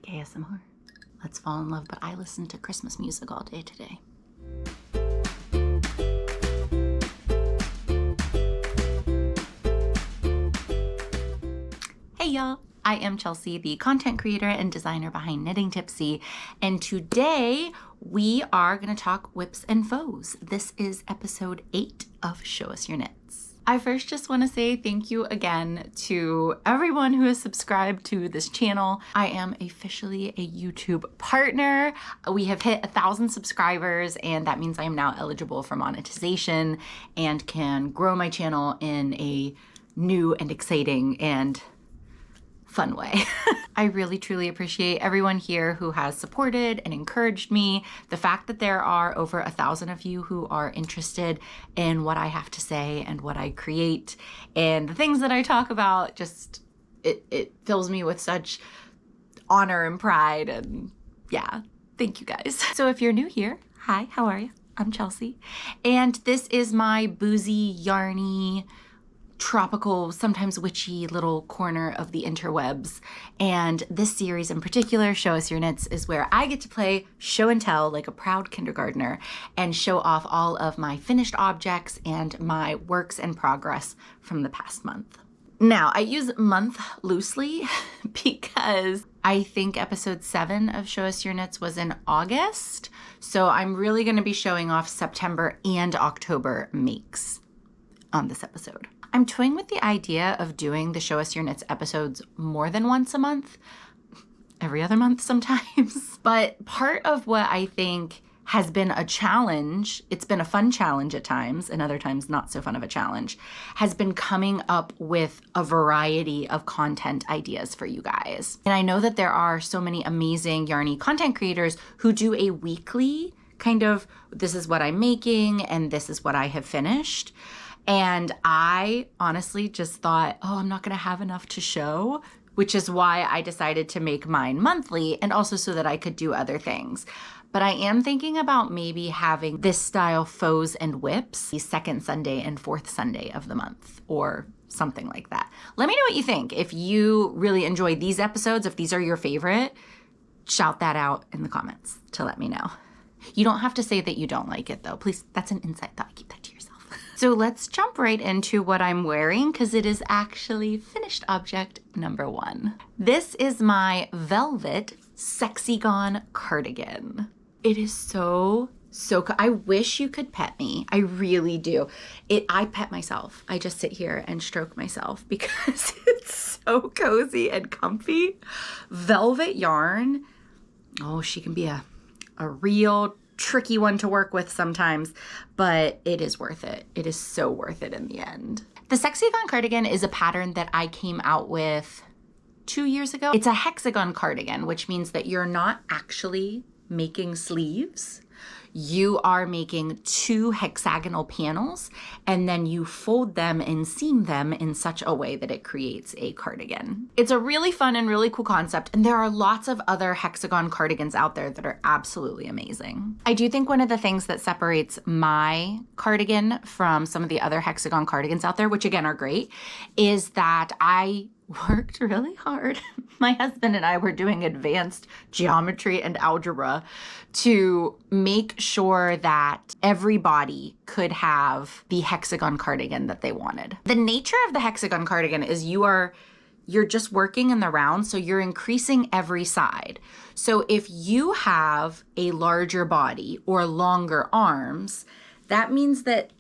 like ASMR? Let's fall in love, but I listen to Christmas music all day today. Hey y'all, I am Chelsea, the content creator and designer behind Knitting Tipsy, and today we are gonna talk whips and faux. This is episode 8 of Show Us Your Knits. I first just want to say thank you again to everyone who has subscribed to this channel. I am officially a YouTube partner. We have hit 1,000 subscribers, and that means I am now eligible for monetization and can grow my channel in a new and exciting and fun way. I really truly appreciate everyone here who has supported and encouraged me. The fact that there are over 1,000 of you who are interested in what I have to say and what I create and the things that I talk about, just it fills me with such honor and pride, and yeah, thank you guys. So if you're new here, hi, how are you? I'm Chelsea, and this is my boozy, yarny, tropical, sometimes witchy little corner of the interwebs. And this series in particular, Show Us Your Knits, is where I get to play show and tell like a proud kindergartner and show off all of my finished objects and my works in progress from the past month. Now, I use month loosely because I think episode 7 of Show Us Your Knits was in August. So I'm really going to be showing off September and October makes on this episode. I'm toying with the idea of doing the Show Us Your Knits episodes more than once a month, every other month sometimes. But part of what I think has been a challenge, it's been a fun challenge at times, and other times not so fun of a challenge, has been coming up with a variety of content ideas for you guys. And I know that there are so many amazing yarny content creators who do a weekly kind of, this is what I'm making and this is what I have finished. And I honestly just thought, oh, I'm not gonna have enough to show, which is why I decided to make mine monthly, and also so that I could do other things. But I am thinking about maybe having this style faux and whips the second Sunday and fourth Sunday of the month, or something like that. Let me know what you think. If you really enjoy these episodes, if these are your favorite, shout that out in the comments to let me know. You don't have to say that you don't like it though. Please, that's an inside thought. Keep that to yourself. So let's jump right into what I'm wearing, because it is actually finished object number 1. This is my velvet Sexyon Cardigan. It is so I wish you could pet me. I really do. I pet myself. I just sit here and stroke myself because it's so cozy and comfy. Velvet yarn. Oh, she can be a real tricky one to work with sometimes, but it is worth it. It is so worth it in the end. The Sexyon Cardigan is a pattern that I came out with 2 years ago. It's a hexagon cardigan, which means that you're not actually making sleeves. You are making 2 hexagonal panels, and then you fold them and seam them in such a way that it creates a cardigan. It's a really fun and really cool concept, and there are lots of other hexagon cardigans out there that are absolutely amazing. I do think one of the things that separates my cardigan from some of the other hexagon cardigans out there, which again are great, is that I worked really hard. My husband and I were doing advanced geometry and algebra to make sure that everybody could have the hexagon cardigan that they wanted. The nature of the hexagon cardigan is you're just working in the round, so you're increasing every side. So if you have a larger body or longer arms, that means that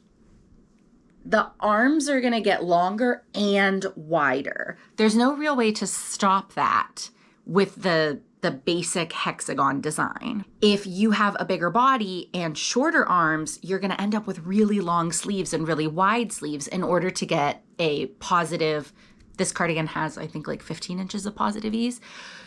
the arms are gonna get longer and wider. There's no real way to stop that with the basic hexagon design. If you have a bigger body and shorter arms, you're gonna end up with really long sleeves and really wide sleeves in order to get a positive. This cardigan has, I think, like 15 inches of positive ease.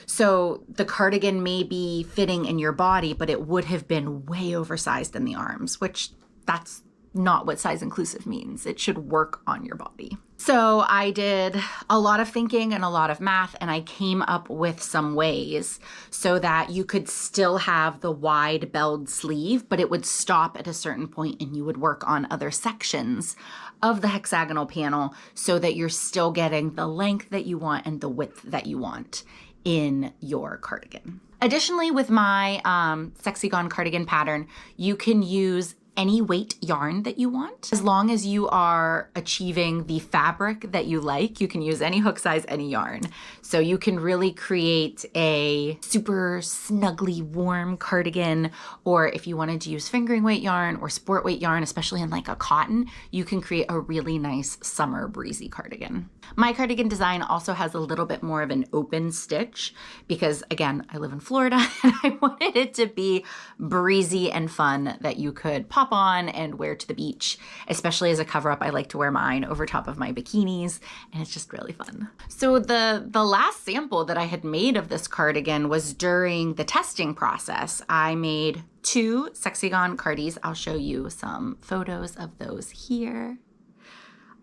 So the cardigan may be fitting in your body, but it would have been way oversized in the arms, which that's not what size inclusive means. It should work on your body. So I did a lot of thinking and a lot of math, and I came up with some ways so that you could still have the wide belled sleeve, but it would stop at a certain point and you would work on other sections of the hexagonal panel so that you're still getting the length that you want and the width that you want in your cardigan. Additionally, with my Sexyon Cardigan pattern, you can use any weight yarn that you want. As long as you are achieving the fabric that you like, you can use any hook size, any yarn. So you can really create a super snuggly warm cardigan, or if you wanted to use fingering weight yarn or sport weight yarn, especially in like a cotton, you can create a really nice summer breezy cardigan. My cardigan design also has a little bit more of an open stitch because, again, I live in Florida and I wanted it to be breezy and fun that you could pop on and wear to the beach. Especially as a cover up, I like to wear mine over top of my bikinis, and it's just really fun. So the last sample that I had made of this cardigan was during the testing process. I made 2 Sexyon cardis. I'll show you some photos of those here.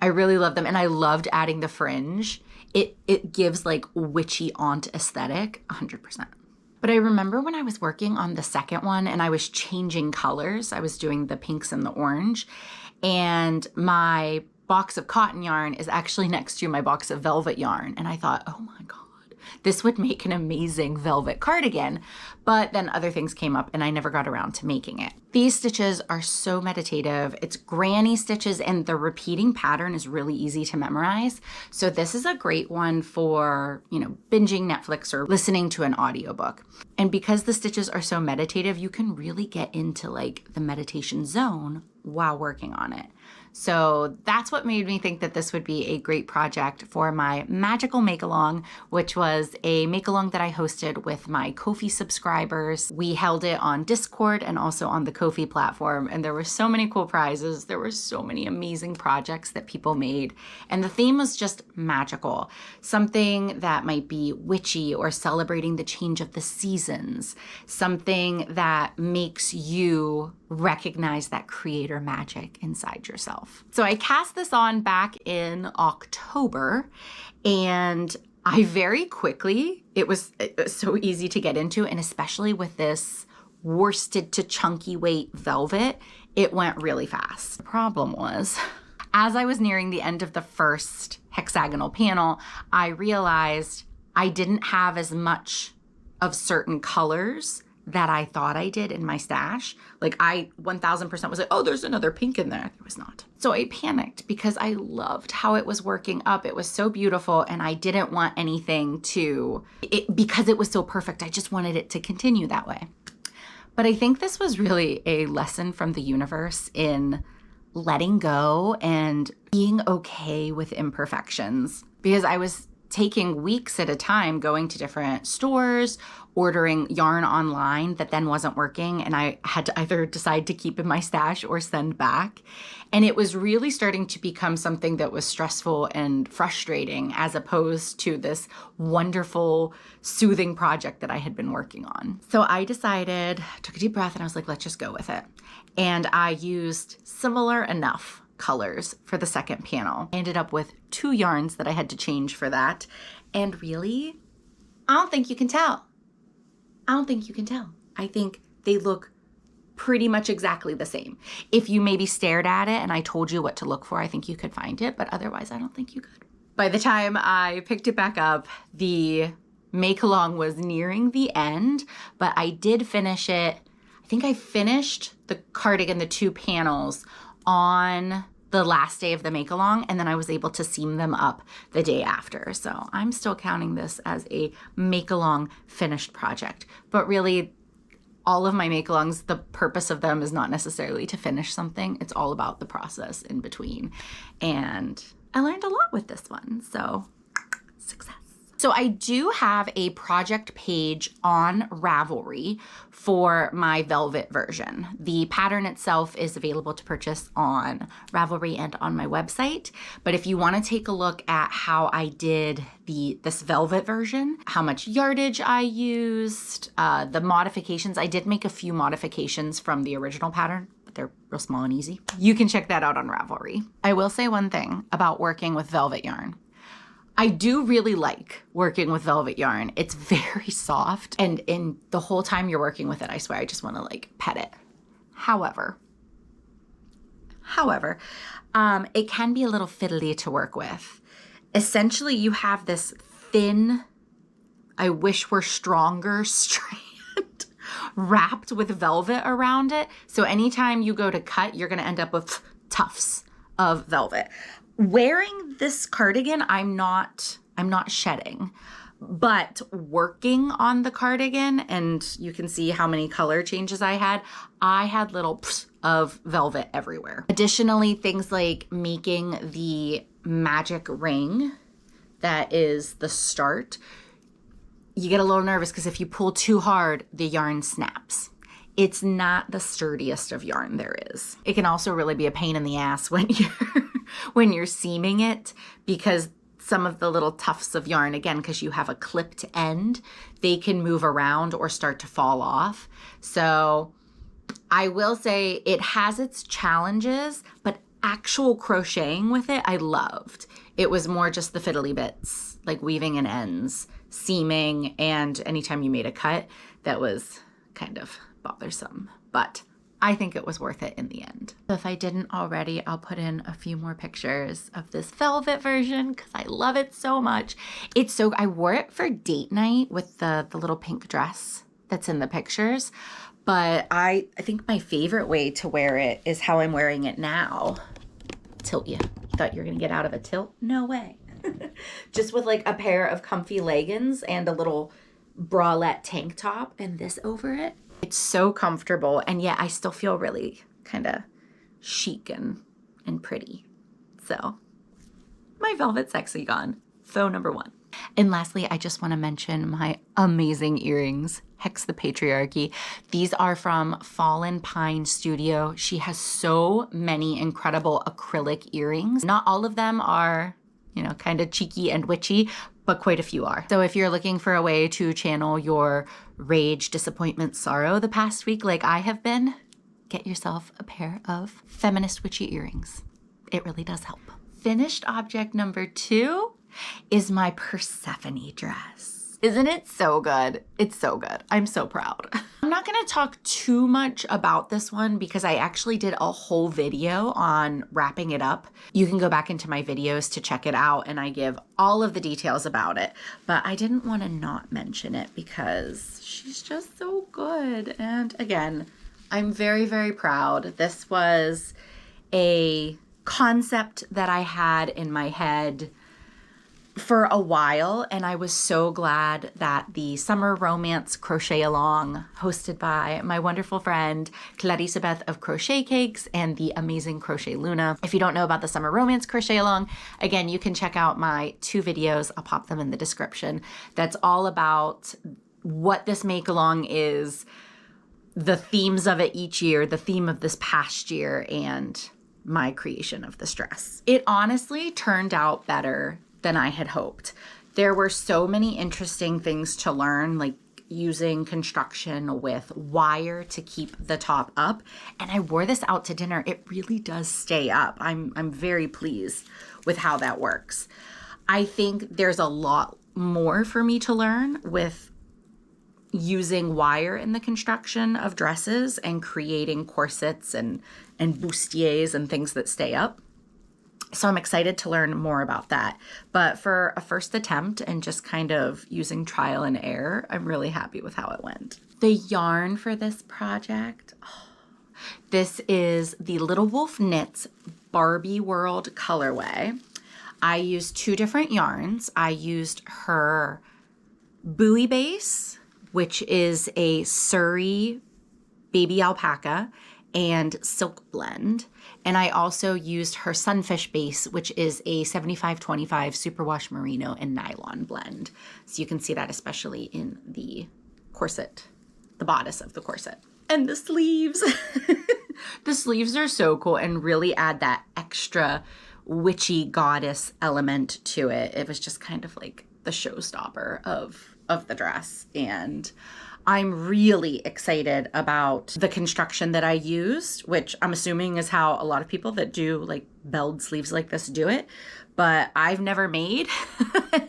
I really love them, and I loved adding the fringe. It gives like witchy aunt aesthetic, 100%. But I remember when I was working on the second one and I was changing colors, I was doing the pinks and the orange, and my box of cotton yarn is actually next to my box of velvet yarn. And I thought, oh my God, this would make an amazing velvet cardigan. But then other things came up and I never got around to making it. These stitches are so meditative. It's granny stitches and the repeating pattern is really easy to memorize. So this is a great one for, binging Netflix or listening to an audiobook. And because the stitches are so meditative, you can really get into like the meditation zone while working on it. So that's what made me think that this would be a great project for my magical make-along, which was a make-along that I hosted with my Ko-fi subscribers. We held it on Discord and also on the Ko-fi platform, and there were so many cool prizes. There were so many amazing projects that people made, and the theme was just magical. Something that might be witchy or celebrating the change of the seasons, something that makes you recognize that creator magic inside yourself. So I cast this on back in October, and I very quickly, it was so easy to get into, and especially with this worsted to chunky weight velvet, it went really fast. The problem was, as I was nearing the end of the first hexagonal panel, I realized I didn't have as much of certain colors that I thought I did in my stash. Like I 1000% was like, oh, there's another pink in there. There was not. So I panicked because I loved how it was working up. It was so beautiful and I didn't want anything because it was so perfect. I just wanted it to continue that way. But I think this was really a lesson from the universe in letting go and being okay with imperfections, because I was taking weeks at a time going to different stores, ordering yarn online that then wasn't working, and I had to either decide to keep in my stash or send back. And it was really starting to become something that was stressful and frustrating, as opposed to this wonderful, soothing project that I had been working on. So I decided, took a deep breath, and I was like, let's just go with it. And I used similar enough colors for the second panel. I ended up with 2 yarns that I had to change for that. And really, I don't think you can tell. I think they look pretty much exactly the same. If you maybe stared at it and I told you what to look for, I think you could find it, but otherwise I don't think you could. By the time I picked it back up, the make-along was nearing the end, but I did finish it. I think I finished the cardigan, the 2 panels, on the last day of the make-along, and then I was able to seam them up the day after. So I'm still counting this as a make-along finished project. But really, all of my make-alongs, the purpose of them is not necessarily to finish something. It's all about the process in between. And I learned a lot with this one, so success. So I do have a project page on Ravelry for my velvet version. The pattern itself is available to purchase on Ravelry and on my website. But if you want to take a look at how I did this velvet version, how much yardage I used, the modifications, I did make a few modifications from the original pattern, but they're real small and easy. You can check that out on Ravelry. I will say one thing about working with velvet yarn. I do really like working with velvet yarn. It's very soft, and in the whole time you're working with it, I swear I just want to like pet it. However, However, it can be a little fiddly to work with. Essentially, you have this thin, I wish were stronger strand wrapped with velvet around it. So anytime you go to cut, you're going to end up with tufts of velvet. Wearing this cardigan, I'm not shedding, but working on the cardigan, and you can see how many color changes I had little of velvet everywhere. Additionally, things like making the magic ring that is the start, you get a little nervous because if you pull too hard, the yarn snaps. It's not the sturdiest of yarn there is. It can also really be a pain in the ass when you're seaming it, because some of the little tufts of yarn, again, because you have a clipped end, they can move around or start to fall off. So I will say it has its challenges, but actual crocheting with it, I loved. It was more just the fiddly bits, like weaving in ends, seaming, and anytime you made a cut, that was kind of bothersome, but I think it was worth it in the end. So if I didn't already, I'll put in a few more pictures of this velvet version because I love it so much. I wore it for date night with the little pink dress that's in the pictures, but I think my favorite way to wear it is how I'm wearing it now. Tilt you. Thought you were gonna get out of a tilt? No way. Just with like a pair of comfy leggings and a little bralette tank top and this over it. It's so comfortable, and yet I still feel really kind of chic and pretty. So my velvet Sexyon, faux number 1. And lastly, I just want to mention my amazing earrings, Hex the Patriarchy. These are from Fallen Pine Studio. She has so many incredible acrylic earrings. Not all of them are, kind of cheeky and witchy, but quite a few are. So if you're looking for a way to channel your rage, disappointment, sorrow the past week like I have been, get yourself a pair of feminist witchy earrings. It really does help. Finished object number 2 is my Persephone dress. Isn't it so good? It's so good. I'm so proud. I'm not gonna talk too much about this one because I actually did a whole video on wrapping it up. You can go back into my videos to check it out and I give all of the details about it, but I didn't want to not mention it because she's just so good. And again, I'm very, very proud. This was a concept that I had in my head for a while, and I was so glad that the Summer Romance Crochet Along, hosted by my wonderful friend Clarissa Beth of Crochet Cakes and the amazing Crochet Luna. If you don't know about the Summer Romance Crochet Along, again, you can check out my 2 videos. I'll pop them in the description. That's all about what this make along is, the themes of it each year, the theme of this past year, and my creation of this dress. It honestly turned out better than I had hoped. There were so many interesting things to learn, like using construction with wire to keep the top up. And I wore this out to dinner. It really does stay up. I'm very pleased with how that works. I think there's a lot more for me to learn with using wire in the construction of dresses and creating corsets and bustiers and things that stay up. So I'm excited to learn more about that. But for a first attempt and just kind of using trial and error, I'm really happy with how it went. The yarn for this project, this is the Little Wolf Knits Barbie World colorway. I used 2 different yarns. I used her Buoy Base, which is a Surrey baby alpaca and silk blend. And I also used her Sunfish Base, which is a 75-25 superwash merino and nylon blend. So you can see that especially in the corset, the bodice of the corset. And the sleeves. The sleeves are so cool and really add that extra witchy goddess element to it. It was just kind of like the showstopper of the dress. And I'm really excited about the construction that I used, which I'm assuming is how a lot of people that do like belled sleeves like this do it. But I've never made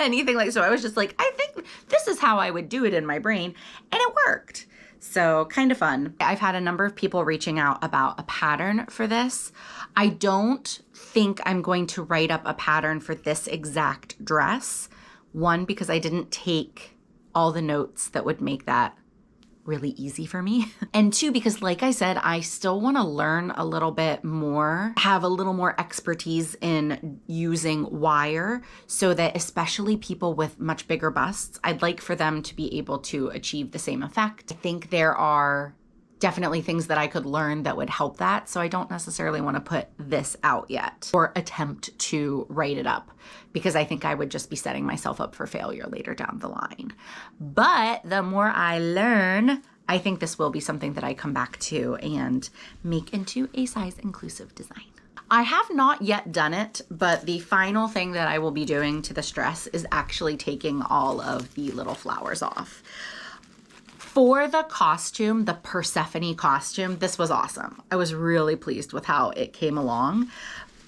anything like so. I was just like, I think this is how I would do it in my brain. And it worked. So kind of fun. I've had a number of people reaching out about a pattern for this. I don't think I'm going to write up a pattern for this exact dress. One, because I didn't take all the notes that would make that really easy for me. And two, because like I said, I still want to learn a little bit more, have a little more expertise in using wire so that especially people with much bigger busts, I'd like for them to be able to achieve the same effect. I think there are definitely things that I could learn that would help that. So I don't necessarily want to put this out yet or attempt to write it up because I think I would just be setting myself up for failure later down the line. But the more I learn, I think this will be something that I come back to and make into a size inclusive design. I have not yet done it, but the final thing that I will be doing to this dress is actually taking all of the little flowers off. For the costume, the Persephone costume, this was awesome. I was really pleased with how it came along.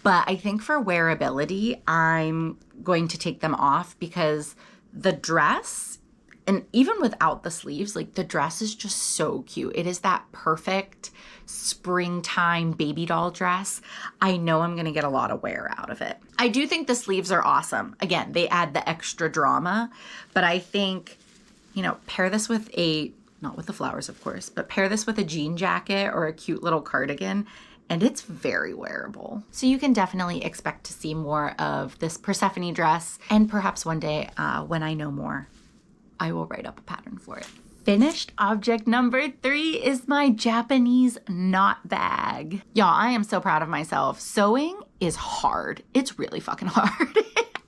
But I think for wearability, I'm going to take them off because the dress, and even without the sleeves, like the dress is just so cute. It is that perfect springtime baby doll dress. I know I'm gonna get a lot of wear out of it. I do think the sleeves are awesome. Again, they add the extra drama, but I think, you know, pair this with not with the flowers, of course, but pair this with a jean jacket or a cute little cardigan, and it's very wearable. So you can definitely expect to see more of this Persephone dress, and perhaps one day when I know more, I will write up a pattern for it. Finished object number 3 is my Japanese knot bag. Y'all, I am so proud of myself. Sewing is hard. It's really fucking hard.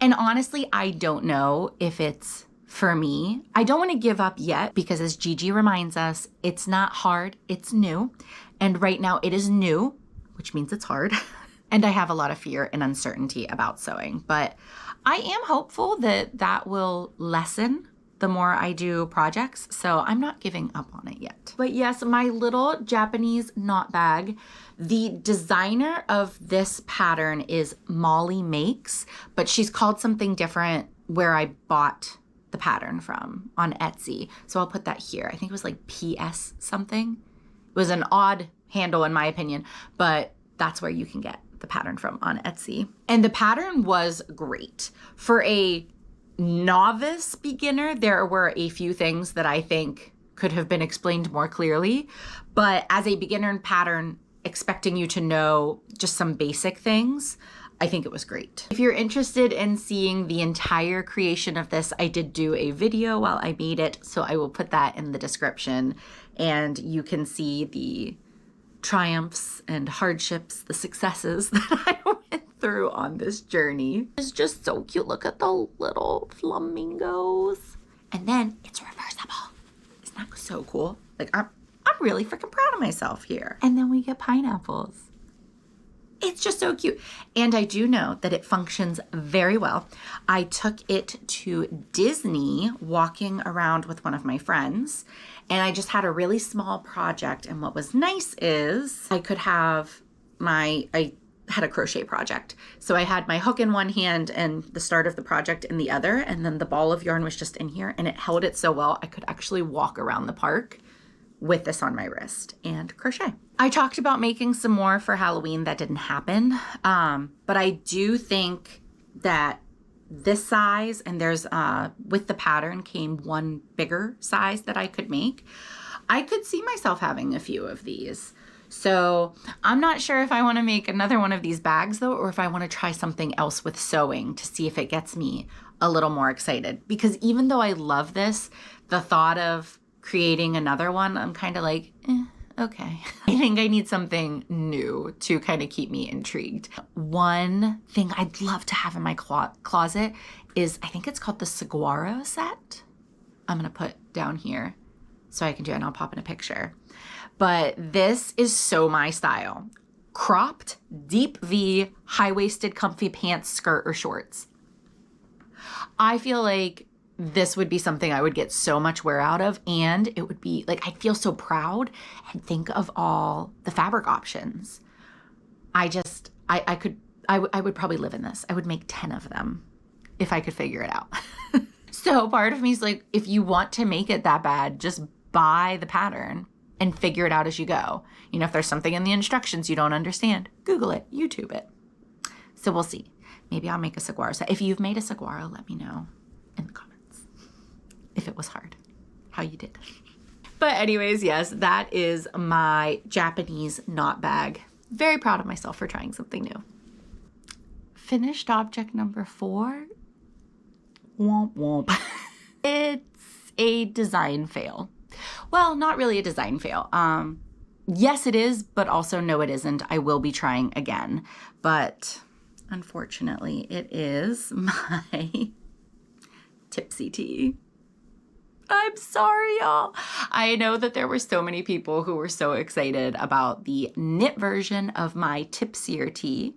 And honestly, I don't know if it's for me. I don't want to give up yet because as Gigi reminds us, it's not hard, it's new. And right now it is new, which means it's hard. And I have a lot of fear and uncertainty about sewing, but I am hopeful that that will lessen the more I do projects. So I'm not giving up on it yet. But yes, my little Japanese knot bag. The designer of this pattern is Molly Makes, but she's called something different where I bought the pattern from on Etsy. So I'll put that here. I think it was like PS something. It was an odd handle in my opinion, but that's where you can get the pattern from on Etsy. And the pattern was great. For a novice beginner, there were a few things that I think could have been explained more clearly, but as a beginner pattern, expecting you to know just some basic things, I think it was great. If you're interested in seeing the entire creation of this, I did do a video while I made it, so I will put that in the description and you can see the triumphs and hardships, the successes that I went through on this journey. It's just so cute. Look at the little flamingos. And then it's reversible. Isn't that so cool? Like I'm really freaking proud of myself here. And then we get pineapples. It's just so cute. And I do know that it functions very well. I took it to Disney walking around with one of my friends, and I just had a really small project. And what was nice is I could have I had a crochet project. So I had my hook in one hand and the start of the project in the other, and then the ball of yarn was just in here, and it held it so well I could actually walk around the park with this on my wrist and crochet. I talked about making some more for Halloween. That didn't happen. But I do think that this size, and there's, with the pattern came one bigger size that I could make. I could see myself having a few of these. So I'm not sure if I want to make another one of these bags though, or if I want to try something else with sewing to see if it gets me a little more excited. Because even though I love this, the thought of creating another one, I'm kind of like, okay. I think I need something new to kind of keep me intrigued. One thing I'd love to have in my closet is, I think it's called the Saguaro set. I'm going to put down here so I can do it, and I'll pop in a picture. But this is so my style. Cropped, deep V, high-waisted, comfy pants, skirt, or shorts. I feel like this would be something I would get so much wear out of, and it would be like, I'd feel so proud and think of all the fabric options. I would probably live in this. I would make 10 of them if I could figure it out. So part of me is like, if you want to make it that bad, just buy the pattern. and figure it out as you go. You know, if there's something in the instructions you don't understand, Google it, YouTube it. So we'll see. Maybe I'll make a saguaro set. If you've made a saguaro, let me know in the comments if it was hard, how you did. But anyways, yes, that is my Japanese knot bag. Very proud of myself for trying something new. Finished object number 4. Womp womp. It's a design fail. Well, not really a design fail. Yes, it is, but also no, it isn't. I will be trying again. But unfortunately, it is my Tipsy Tea. I'm sorry, y'all. I know that there were so many people who were so excited about the knit version of my Tipsier Tee,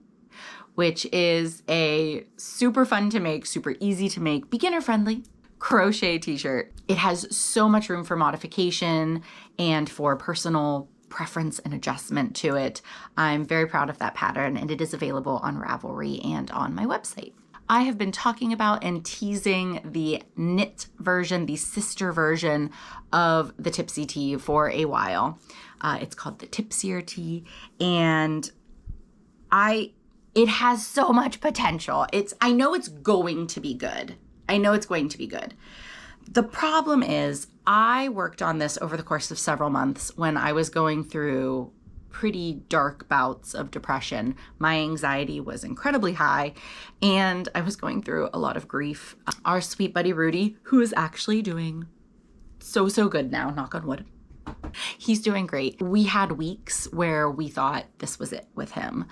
which is a super fun to make, super easy to make, beginner-friendly crochet t-shirt. It has so much room for modification and for personal preference and adjustment to it. I'm very proud of that pattern, and it is available on Ravelry and on my website. I have been talking about and teasing the knit version, the sister version of the Tipsy Tea for a while. It's called the Tipsier Tee, and it has so much potential. I know it's going to be good. I know it's going to be good. The problem is I worked on this over the course of several months when I was going through pretty dark bouts of depression. My anxiety was incredibly high, and I was going through a lot of grief. Our sweet buddy Rudy, who is actually doing so good now, knock on wood. He's doing great. We had weeks where we thought this was it with him.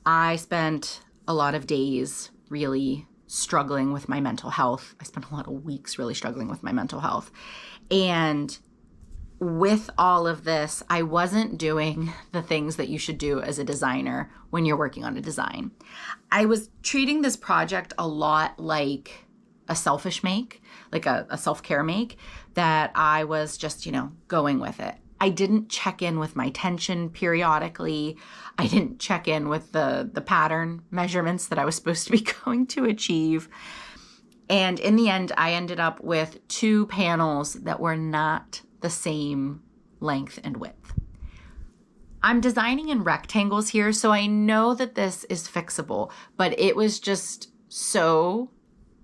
I spent a lot of days really struggling with my mental health. I spent a lot of weeks really struggling with my mental health. And with all of this, I wasn't doing the things that you should do as a designer when you're working on a design. I was treating this project a lot like a selfish make, like a self-care make, that I was just, going with it. I didn't check in with my tension periodically. I didn't check in with the pattern measurements that I was supposed to be going to achieve. And in the end, I ended up with 2 panels that were not the same length and width. I'm designing in rectangles here, so I know that this is fixable, but it was just so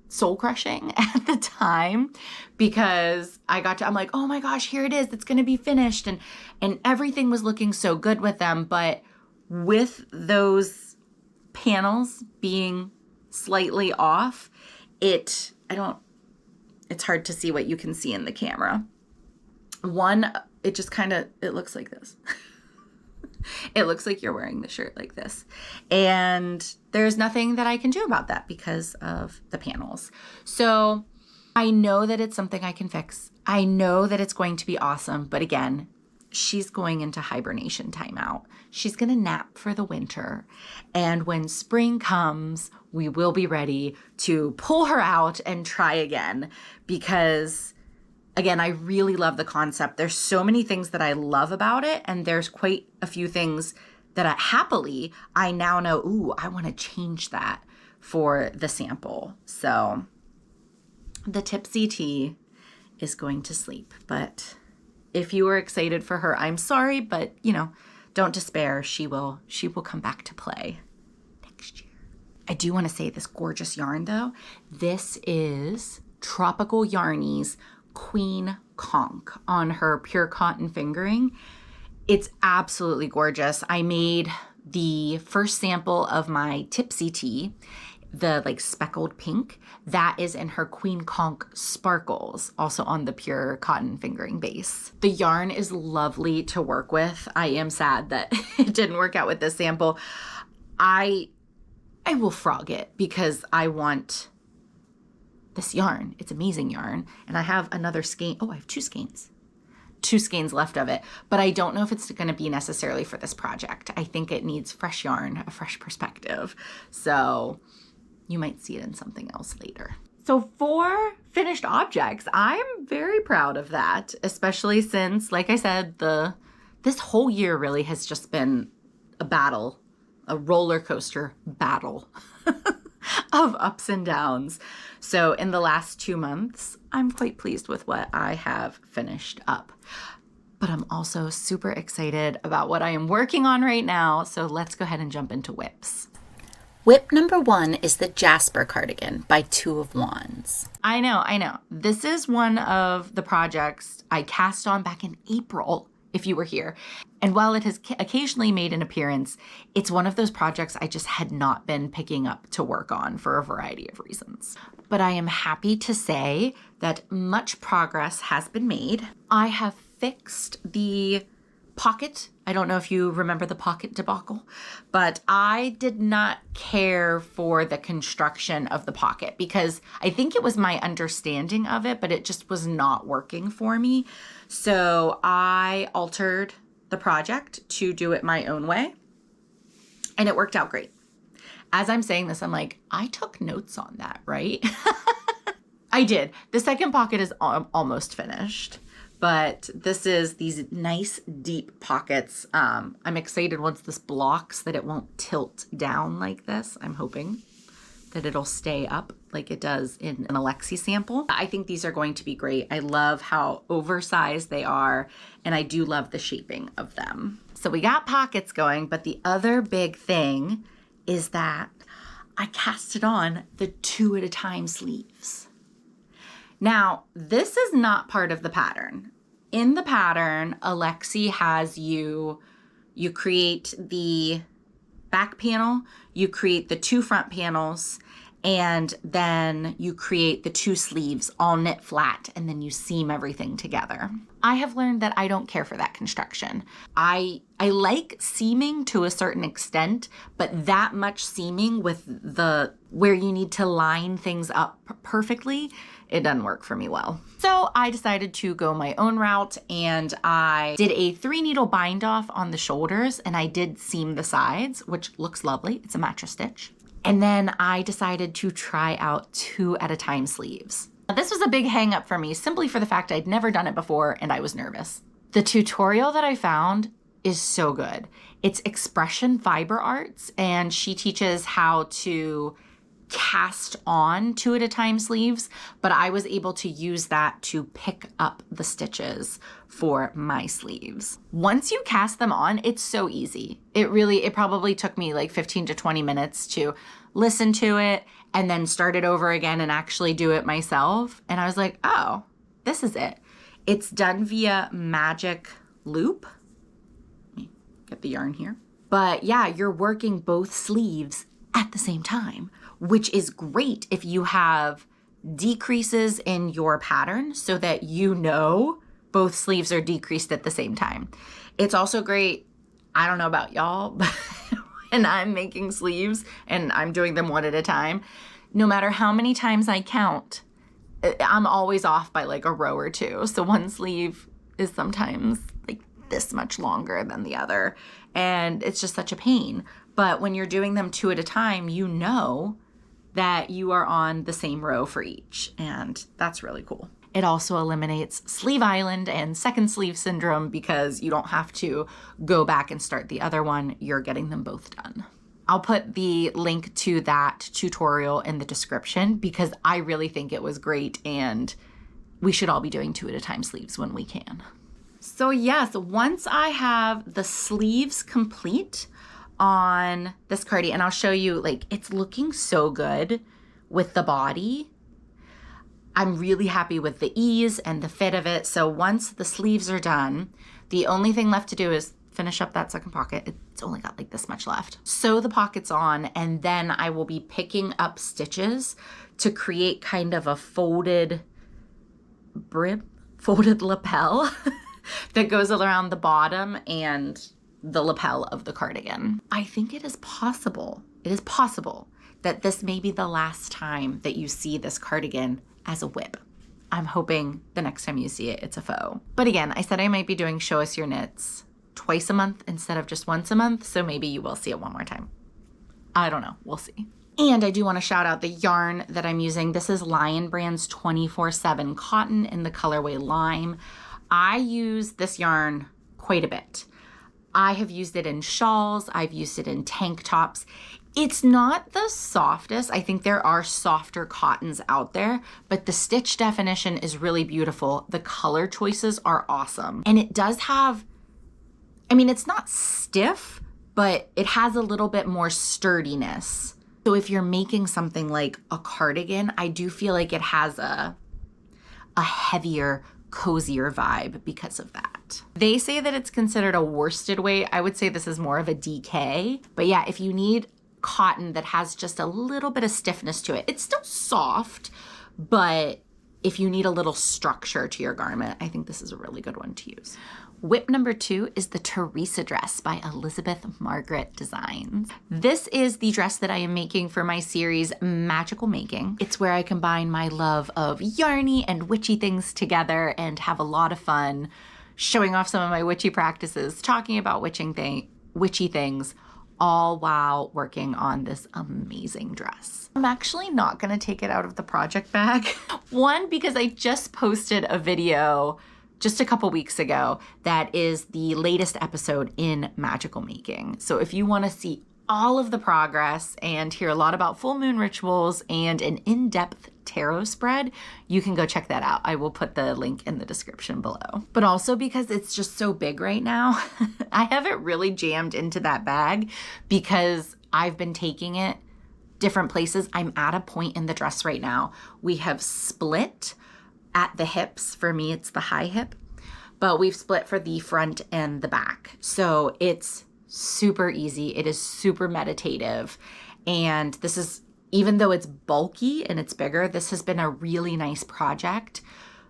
soul crushing at the time because I'm like, oh my gosh, here it is. It's going to be finished. And everything was looking so good with them. But with those panels being slightly off, it's hard to see what you can see in the camera. One, it looks like this. It looks like you're wearing the shirt like this. And there's nothing that I can do about that because of the panels. So I know that it's something I can fix. I know that it's going to be awesome. But again, she's going into hibernation timeout. She's going to nap for the winter. And when spring comes, we will be ready to pull her out and try again because again, I really love the concept. There's so many things that I love about it, and there's quite a few things that I now know, I want to change that for the sample. So the Tipsy Tea is going to sleep. But if you were excited for her, I'm sorry, but don't despair. She will come back to play next year. I do want to say this gorgeous yarn though. This is Tropical Yarny's Queen Conch on her pure cotton fingering. It's absolutely gorgeous. I made the first sample of my Tipsy Tea, the speckled pink, that is in her Queen Conch Sparkles, also on the pure cotton fingering base. The yarn is lovely to work with. I am sad that it didn't work out with this sample. I will frog it because I want this yarn. It's amazing yarn. And I have another skein. I have 2 skeins. 2 skeins left of it. But I don't know if it's going to be necessarily for this project. I think it needs fresh yarn, a fresh perspective. So you might see it in something else later. So for finished objects, I'm very proud of that, especially since, like I said, this whole year really has just been a battle, a roller coaster battle of ups and downs. So in the last 2 months, I'm quite pleased with what I have finished up. but I'm also super excited about what I am working on right now. So let's go ahead and jump into whips. Whip number 1 is the Jasper Cardigan by Two of Wands. I know. This is one of the projects I cast on back in April, if you were here. And while it has occasionally made an appearance, it's one of those projects I just had not been picking up to work on for a variety of reasons. But I am happy to say that much progress has been made. I have fixed the pocket. I don't know if you remember the pocket debacle, but I did not care for the construction of the pocket because I think it was my understanding of it, but it just was not working for me. So I altered the project to do it my own way, and it worked out great. As I'm saying this, I'm like, I took notes on that, right? I did. The second pocket is almost finished. But this is these nice deep pockets. I'm excited once this blocks that it won't tilt down like this. I'm hoping that it'll stay up like it does in an Alexi sample. I think these are going to be great. I love how oversized they are, and I do love the shaping of them. So we got pockets going, but the other big thing is that I casted on the 2 at a time sleeves. Now, this is not part of the pattern. In the pattern, Alexi has you create the back panel, you create the 2 front panels, and then you create the 2 sleeves all knit flat, and then you seam everything together. I have learned that I don't care for that construction. I like seaming to a certain extent, but that much seaming with where you need to line things up perfectly, it doesn't work for me well. So I decided to go my own route, and I did a 3 needle bind off on the shoulders, and I did seam the sides, which looks lovely. It's a mattress stitch. And then I decided to try out 2 at a time sleeves. Now, this was a big hang up for me simply for the fact I'd never done it before and I was nervous. The tutorial that I found is so good. It's Expression Fiber Arts, and she teaches how to cast on 2 at a time sleeves, but I was able to use that to pick up the stitches for my sleeves. Once you cast them on, it's so easy. It probably took me like 15 to 20 minutes to listen to it and then start it over again and actually do it myself. And I was like, oh, this is it. It's done via magic loop. Let me get the yarn here. But yeah, you're working both sleeves at the same time, which is great if you have decreases in your pattern so that you know both sleeves are decreased at the same time. It's also great, I don't know about y'all, but when I'm making sleeves and I'm doing them 1 at a time, no matter how many times I count, I'm always off by like a row or 2. So one sleeve is sometimes like this much longer than the other, and it's just such a pain. But when you're doing them 2 at a time, you know that you are on the same row for each, and that's really cool. It also eliminates sleeve island and second sleeve syndrome because you don't have to go back and start the other one. You're getting them both done. I'll put the link to that tutorial in the description because I really think it was great, and we should all be doing 2 at a time sleeves when we can. So yes, once I have the sleeves complete on this cardigan, and I'll show you, like, it's looking so good with the body. I'm really happy with the ease and the fit of it. So once the sleeves are done, the only thing left to do is finish up that second pocket. It's only got like this much left. Sew the pockets on, and then I will be picking up stitches to create kind of a folded lapel that goes around the bottom and the lapel of the cardigan. I think it is possible that this may be the last time that you see this cardigan as a whip. I'm hoping the next time you see it, it's a faux. But again, I said I might be doing Show Us Your Knits twice a month instead of just once a month, so maybe you will see it one more time. I don't know, we'll see. And I do want to shout out the yarn that I'm using. This is Lion Brand's 24/7 cotton in the colorway Lime. I use this yarn quite a bit. I have used it in shawls, I've used it in tank tops. It's not the softest. I think there are softer cottons out there, but the stitch definition is really beautiful. The color choices are awesome. And it does have, I mean, it's not stiff, but it has a little bit more sturdiness. So if you're making something like a cardigan, I do feel like it has a heavier, cozier vibe because of that. They say that it's considered a worsted weight. I would say this is more of a DK. But yeah, if you need cotton that has just a little bit of stiffness to it, it's still soft, but if you need a little structure to your garment, I think this is a really good one to use. Whip number 2 is the Teresa Dress by Elizabeth Margaret Designs. This is the dress that I am making for my series Magical Making. It's where I combine my love of yarny and witchy things together and have a lot of fun showing off some of my witchy practices, talking about witchy things, all while working on this amazing dress. I'm actually not gonna take it out of the project bag. One, because I just posted a video just a couple weeks ago that is the latest episode in Magical Making. So if you want to see all of the progress and hear a lot about full moon rituals and an in-depth tarot spread, you can go check that out. I will put the link in the description below. But also because it's just so big right now, I have it really jammed into that bag because I've been taking it different places. I'm at a point in the dress right now. We have split at the hips. For me, it's the high hip, but we've split for the front and the back. So it's super easy. It is super meditative. And this is, even though it's bulky and it's bigger, this has been a really nice project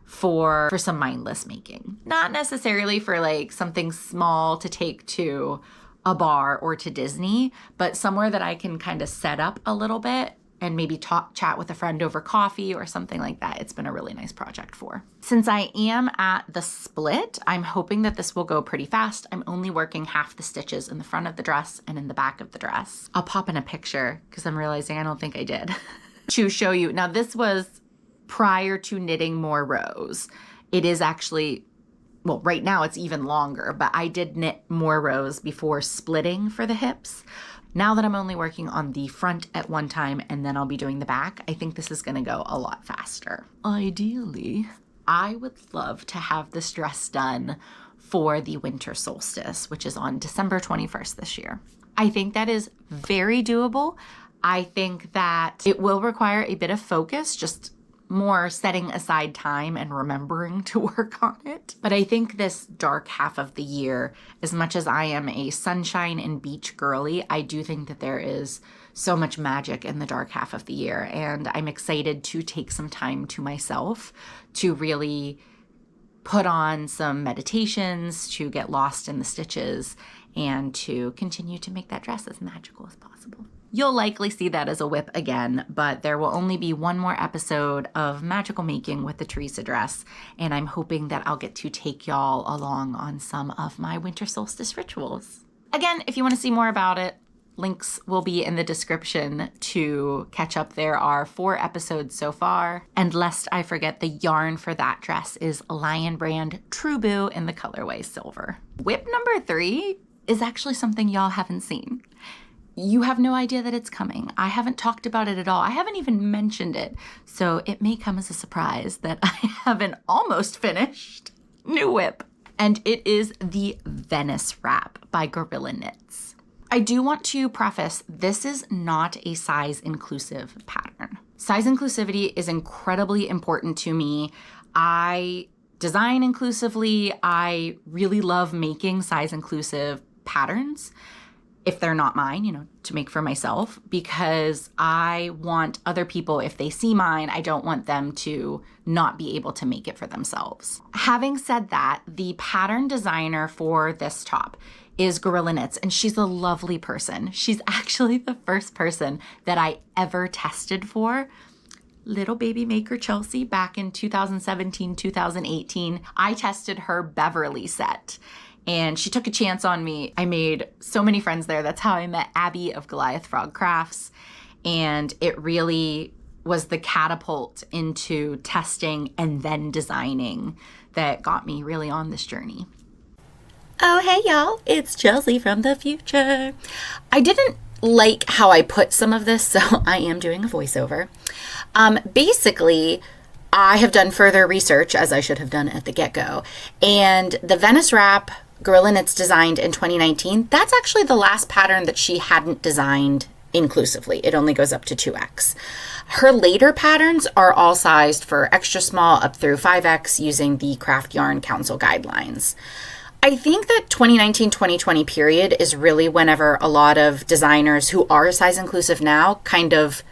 for some mindless making. Not necessarily for like something small to take to a bar or to Disney, but somewhere that I can kind of set up a little bit and maybe chat with a friend over coffee or something like that. It's been a really nice project for. Since I am at the split, I'm hoping that this will go pretty fast. I'm only working half the stitches in the front of the dress and in the back of the dress. I'll pop in a picture because I'm realizing I don't think I did to show you. Now this was prior to knitting more rows. It is actually, well, right now it's even longer, but I did knit more rows before splitting for the hips. Now that I'm only working on the front at one time and then I'll be doing the back, I think this is gonna go a lot faster. Ideally, I would love to have this dress done for the winter solstice, which is on December 21st this year. I think that is very doable. I think that it will require a bit of focus, just more setting aside time and remembering to work on it. But I think this dark half of the year, as much as I am a sunshine and beach girly, I do think that there is so much magic in the dark half of the year. And I'm excited to take some time to myself to really put on some meditations, to get lost in the stitches, and to continue to make that dress as magical as possible. You'll likely see that as a whip again, but there will only be one more episode of Magical Making with the Teresa Dress, and I'm hoping that I'll get to take y'all along on some of my winter solstice rituals. Again, if you want to see more about it, links will be in the description to catch up. There are 4 episodes so far, and lest I forget, the yarn for that dress is Lion Brand True Boo in the colorway silver. Whip number 3 is actually something y'all haven't seen. You have no idea that it's coming. I haven't talked about it at all. I haven't even mentioned it. So it may come as a surprise that I have an almost finished new whip. And it is the Venice Wrap by Gorilla Knits. I do want to preface, this is not a size inclusive pattern. Size inclusivity is incredibly important to me. I design inclusively. I really love making size inclusive patterns, if they're not mine, to make for myself, because I want other people, if they see mine, I don't want them to not be able to make it for themselves. Having said that, the pattern designer for this top is Gorilla Knits, and she's a lovely person. She's actually the first person that I ever tested for. Little baby maker Chelsea back in 2017, 2018. I tested her Beverly set. And she took a chance on me. I made so many friends there. That's how I met Abby of Goliath Frog Crafts. And it really was the catapult into testing and then designing that got me really on this journey. Oh, hey y'all, it's Chelsea from the future. I didn't like how I put some of this, so I am doing a voiceover. Basically, I have done further research, as I should have done at the get-go, and the Venice Wrap Gorilla Knits designed in 2019, that's actually the last pattern that she hadn't designed inclusively. It only goes up to 2X. Her later patterns are all sized for extra small up through 5X using the Craft Yarn Council guidelines. I think that 2019-2020 period is really whenever a lot of designers who are size inclusive now kind of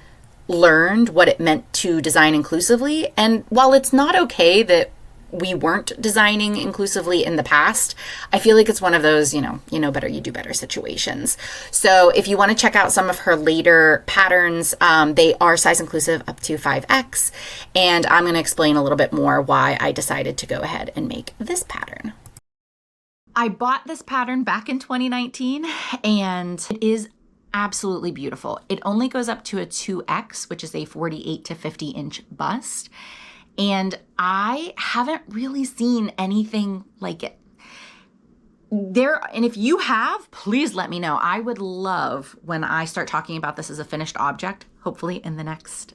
learned what it meant to design inclusively. And while it's not okay that we weren't designing inclusively in the past, I feel like it's one of those, you know better, you do better situations. So if you want to check out some of her later patterns, they are size inclusive up to 5X. And I'm going to explain a little bit more why I decided to go ahead and make this pattern. I bought this pattern back in 2019 and it is absolutely beautiful. It only goes up to a 2X, which is a 48 to 50 inch bust. And I haven't really seen anything like it. And if you have, please let me know. I would love, when I start talking about this as a finished object, hopefully in the next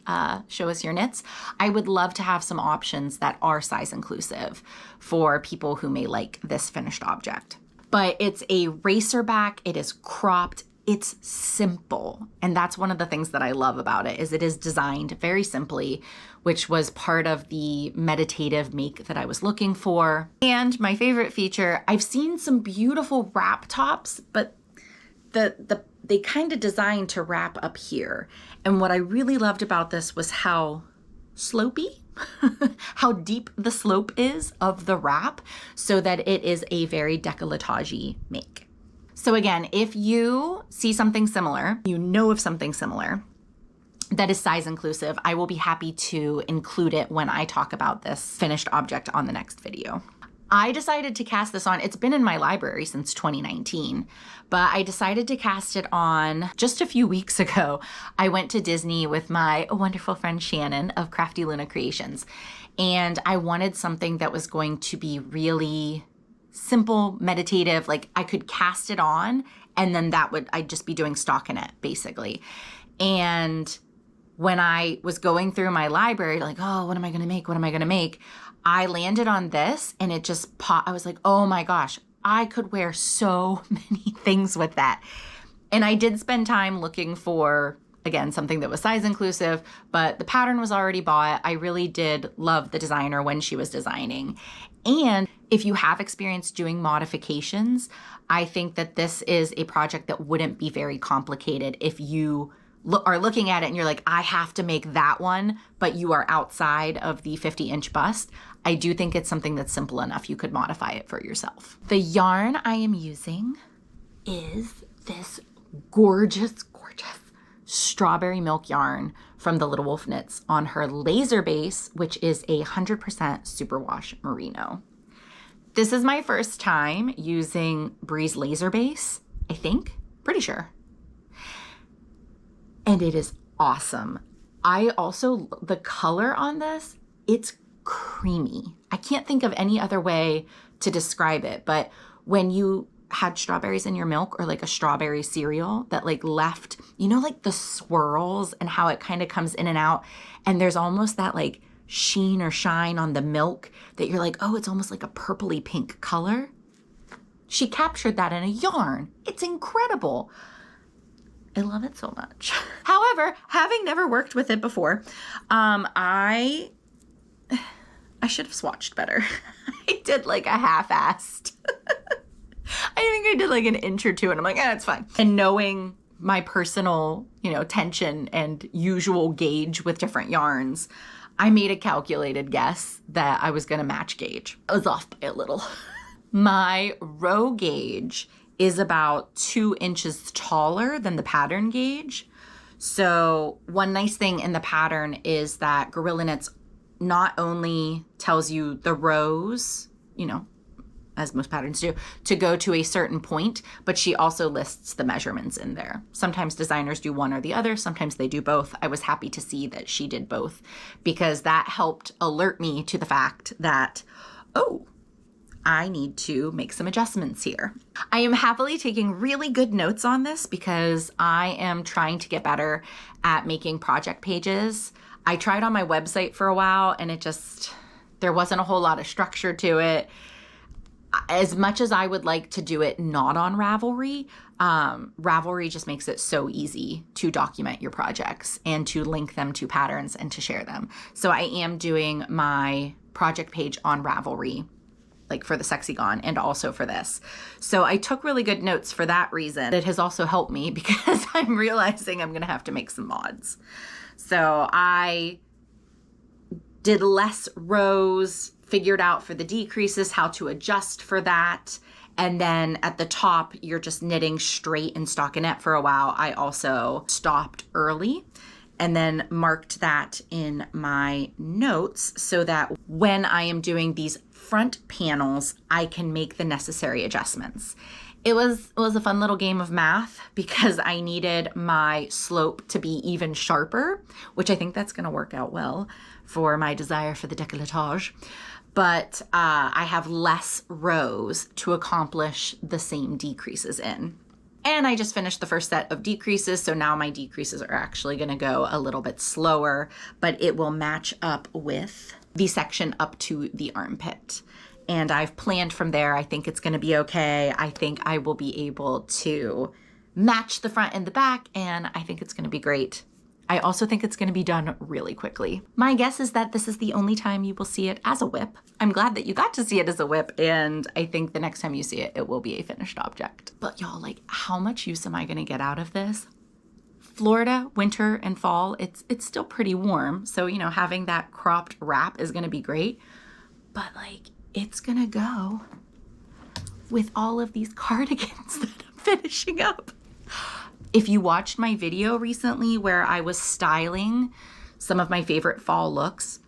Show Us Your Knits, I would love to have some options that are size inclusive for people who may like this finished object. But it's a racer back, it is cropped, it's simple. And that's one of the things that I love about it, is it is designed very simply, which was part of the meditative make that I was looking for. And my favorite feature, I've seen some beautiful wrap tops, but they kind of designed to wrap up here. And what I really loved about this was how slopey, how deep the slope is of the wrap, so that it is a very décolletage-y make. So again, if you see something similar, you know of something similar that is size inclusive, I will be happy to include it when I talk about this finished object on the next video. I decided to cast this on, it's been in my library since 2019, but I decided to cast it on just a few weeks ago. I went to Disney with my wonderful friend Shannon of Crafty Luna Creations, and I wanted something that was going to be really simple, meditative, like I could cast it on and then I'd just be doing stockinette basically. And when I was going through my library, like, oh, what am I gonna make? What am I gonna make? I landed on this and it just popped. I was like, oh my gosh, I could wear so many things with that. And I did spend time looking for, again, something that was size inclusive, but the pattern was already bought. I really did love the designer when she was designing. And if you have experience doing modifications, I think that this is a project that wouldn't be very complicated if you are looking at it and you're like, I have to make that one, but you are outside of the 50-inch bust. I do think it's something that's simple enough. You could modify it for yourself. The yarn I am using is this gorgeous, gorgeous strawberry milk yarn from the Little Wolf Knits on her laser base, which is a 100% superwash merino. This is my first time using Breeze laser base, I think, pretty sure. And it is awesome. The color on this, it's creamy. I can't think of any other way to describe it, but when you had strawberries in your milk or like a strawberry cereal that like left, like the swirls and how it kind of comes in and out, and there's almost that like sheen or shine on the milk that you're like, oh, it's almost like a purpley pink color. She captured that in a yarn. It's incredible. I love it so much. However, having never worked with it before, I should have swatched better. I did like a half-assed. I think I did like an inch or two and I'm like, it's fine. And knowing my personal, tension and usual gauge with different yarns, I made a calculated guess that I was gonna match gauge. I was off by a little. My row gauge is about 2 inches taller than the pattern gauge. So one nice thing in the pattern is that Gorilla Knits not only tells you the rows, as most patterns do, to go to a certain point, but she also lists the measurements in there. Sometimes designers do one or the other, sometimes they do both. I was happy to see that she did both because that helped alert me to the fact that, oh, I need to make some adjustments here. I am happily taking really good notes on this because I am trying to get better at making project pages. I tried on my website for a while and there wasn't a whole lot of structure to it. As much as I would like to do it not on Ravelry, Ravelry just makes it so easy to document your projects and to link them to patterns and to share them. So I am doing my project page on Ravelry, like for the Sexyon and also for this. So I took really good notes for that reason. It has also helped me because I'm realizing I'm gonna have to make some mods. So I did less rows, figured out for the decreases how to adjust for that. And then at the top, you're just knitting straight in stockinette for a while. I also stopped early and then marked that in my notes so that when I am doing these front panels, I can make the necessary adjustments. It was a fun little game of math because I needed my slope to be even sharper, which I think that's gonna work out well for my desire for the décolletage. But I have less rows to accomplish the same decreases in. And I just finished the first set of decreases, so now my decreases are actually gonna go a little bit slower, but it will match up with the section up to the armpit. And I've planned from there. I think it's gonna be okay. I think I will be able to match the front and the back, and I think it's gonna be great. I also think it's gonna be done really quickly. My guess is that this is the only time you will see it as a whip. I'm glad that you got to see it as a whip, and I think the next time you see it, it will be a finished object. But y'all, like, how much use am I gonna get out of this? Florida, winter and fall, it's still pretty warm. So, you know, having that cropped wrap is gonna be great, but like, it's gonna go with all of these cardigans that I'm finishing up. If you watched my video recently where I was styling some of my favorite fall looks,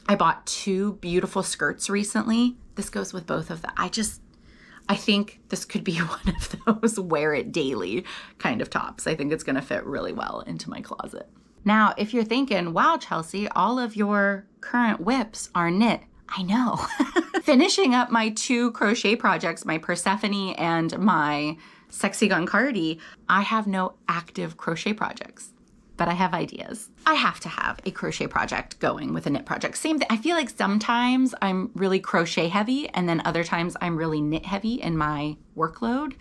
I bought 2 beautiful skirts recently. This goes with both of them. I think this could be one of those wear it daily kind of tops. I think it's gonna fit really well into my closet. Now, if you're thinking, wow, Chelsea, all of your current whips are knit. I know. Finishing up my 2 crochet projects, my Persephone and my Sexyon Cardigan, I have no active crochet projects, but I have ideas. I have to have a crochet project going with a knit project. Same thing. I feel like sometimes I'm really crochet heavy and then other times I'm really knit heavy in my workload,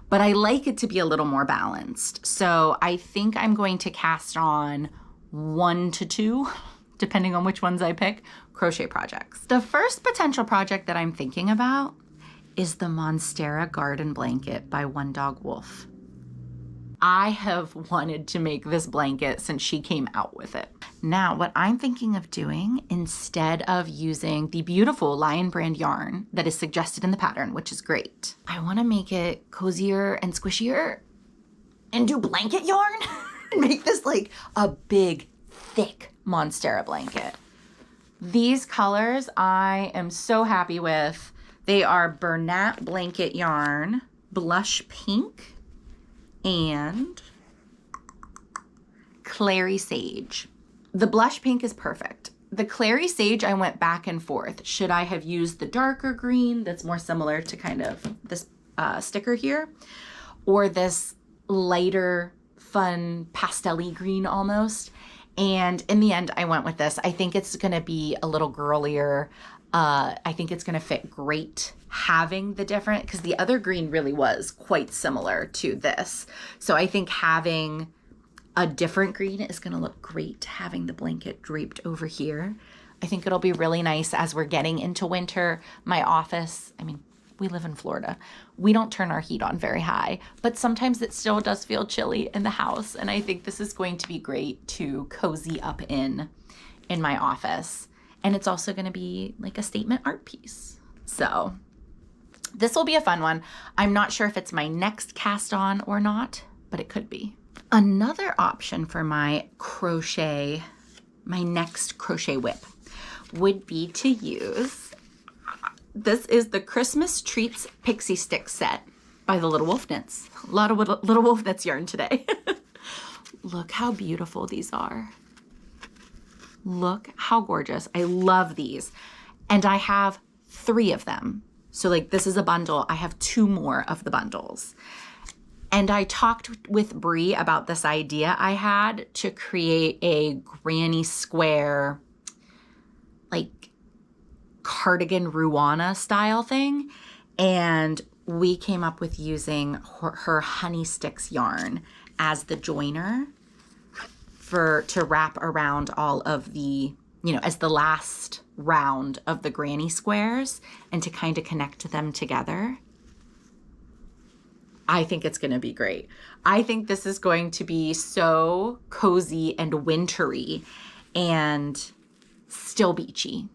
but I like it to be a little more balanced. So I think I'm going to cast on 1 to 2, depending on which ones I pick, crochet projects. The first potential project that I'm thinking about is the Monstera garden blanket by One Dog Woof. I have wanted to make this blanket since she came out with it. Now, what I'm thinking of doing, instead of using the beautiful Lion brand yarn that is suggested in the pattern, which is great, I want to make it cozier and squishier and do blanket yarn and make this like a big, thick Monstera blanket. These colors I am so happy with. They are Bernat Blanket yarn, blush pink, and clary sage. The blush pink is perfect. The clary sage, I went back and forth. Should I have used the darker green that's more similar to kind of this sticker here, or this lighter, fun pastel-y green almost? And in the end, I went with this. I think it's gonna be a little girlier. I think it's gonna fit great having the different, because the other green really was quite similar to this. So I think having a different green is gonna look great, having the blanket draped over here. I think it'll be really nice as we're getting into winter. My office, I mean, we live in Florida. We don't turn our heat on very high, but sometimes it still does feel chilly in the house. And I think this is going to be great to cozy up in my office. And it's also gonna be like a statement art piece. So this will be a fun one. I'm not sure if it's my next cast on or not, but it could be. Another option for my crochet, my next crochet whip would be to use, this is the Christmas Treats Pixie Stick set by the Little Wolf Knits. A lot of Little Wolf Knits yarn today. Look how beautiful these are. Look how gorgeous. I love these. And I have 3 of them. So like this is a bundle. I have 2 more of the bundles. And I talked with Brie about this idea I had to create a granny square, like cardigan Ruana style thing. And we came up with using her Honey Sticks yarn as the joiner to wrap around all of the, you know, as the last round of the granny squares and to kind of connect them together. I think it's going to be great. I think this is going to be so cozy and wintry and still beachy.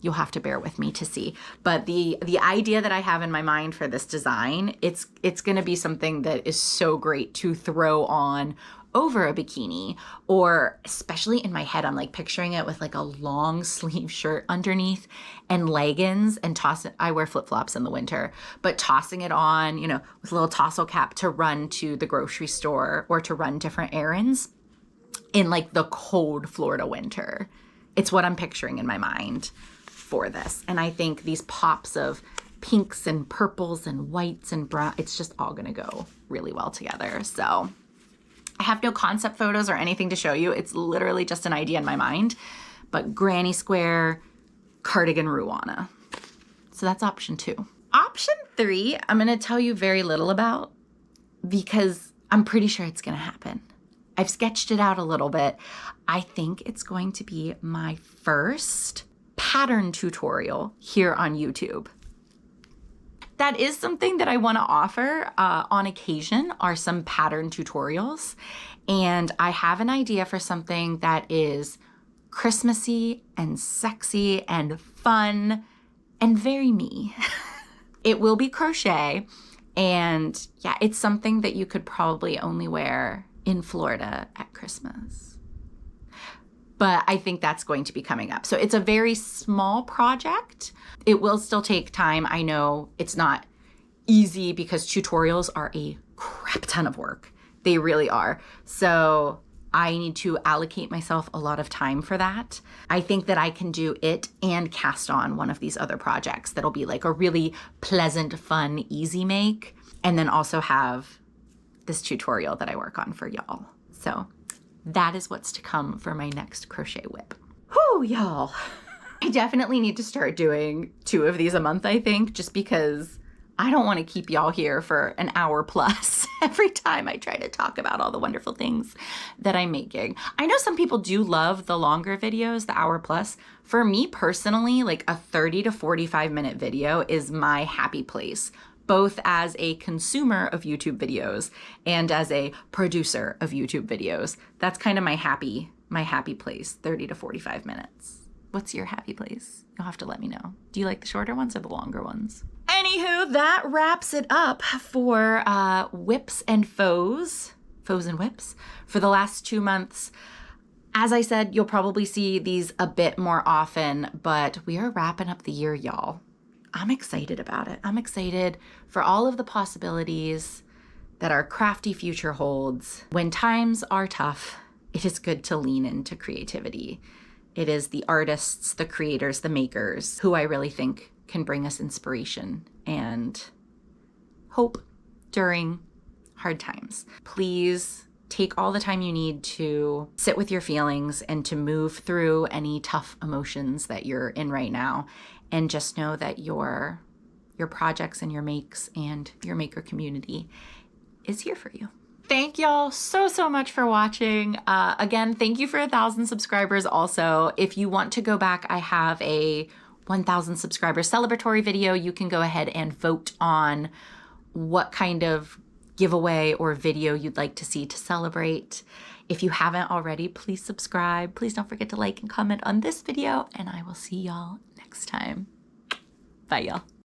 You'll have to bear with me to see. But the idea that I have in my mind for this design, it's going to be something that is so great to throw on over a bikini, or especially in my head, I'm like picturing it with like a long sleeve shirt underneath and leggings and toss it. I wear flip-flops in the winter, but tossing it on, you know, with a little tassel cap to run to the grocery store or to run different errands in like the cold Florida winter. It's what I'm picturing in my mind for this. And I think these pops of pinks and purples and whites and brown, it's just all gonna go really well together. So I have no concept photos or anything to show you. It's literally just an idea in my mind, but granny square cardigan Ruana. So that's option 2. Option 3, I'm gonna tell you very little about because I'm pretty sure it's gonna happen. I've sketched it out a little bit. I think it's going to be my first pattern tutorial here on YouTube. That is something that I want to offer on occasion, are some pattern tutorials. And I have an idea for something that is Christmassy and sexy and fun and very me. It will be crochet. And yeah, it's something that you could probably only wear in Florida at Christmas. But I think that's going to be coming up. So it's a very small project. It will still take time. I know it's not easy because tutorials are a crap ton of work. They really are. So I need to allocate myself a lot of time for that. I think that I can do it and cast on one of these other projects that'll be like a really pleasant, fun, easy make. And then also have this tutorial that I work on for y'all. So that is what's to come for my next crochet whip. Whew, y'all. I definitely need to start doing 2 of these a month, I think, just because I don't want to keep y'all here for an hour plus every time I try to talk about all the wonderful things that I'm making. I know some people do love the longer videos, the hour plus. For me personally, like a 30 to 45 minute video is my happy place, both as a consumer of YouTube videos and as a producer of YouTube videos. That's kind of my happy place, 30 to 45 minutes. What's your happy place? You'll have to let me know. Do you like the shorter ones or the longer ones? Anywho, that wraps it up for whips and foes and whips for the last 2 months. As I said, you'll probably see these a bit more often, but we are wrapping up the year, y'all. I'm excited about it. I'm excited for all of the possibilities that our crafty future holds. When times are tough, it is good to lean into creativity. It is the artists, the creators, the makers who I really think can bring us inspiration and hope during hard times. Please take all the time you need to sit with your feelings and to move through any tough emotions that you're in right now. And just know that your projects and your makes and your maker community is here for you. Thank y'all so much for watching. Again, thank you for 1,000 subscribers also. If you want to go back, I have a 1,000 subscriber celebratory video. You can go ahead and vote on what kind of giveaway or video you'd like to see to celebrate. If you haven't already, please subscribe. Please don't forget to like and comment on this video, and I will see y'all next time. Bye, y'all.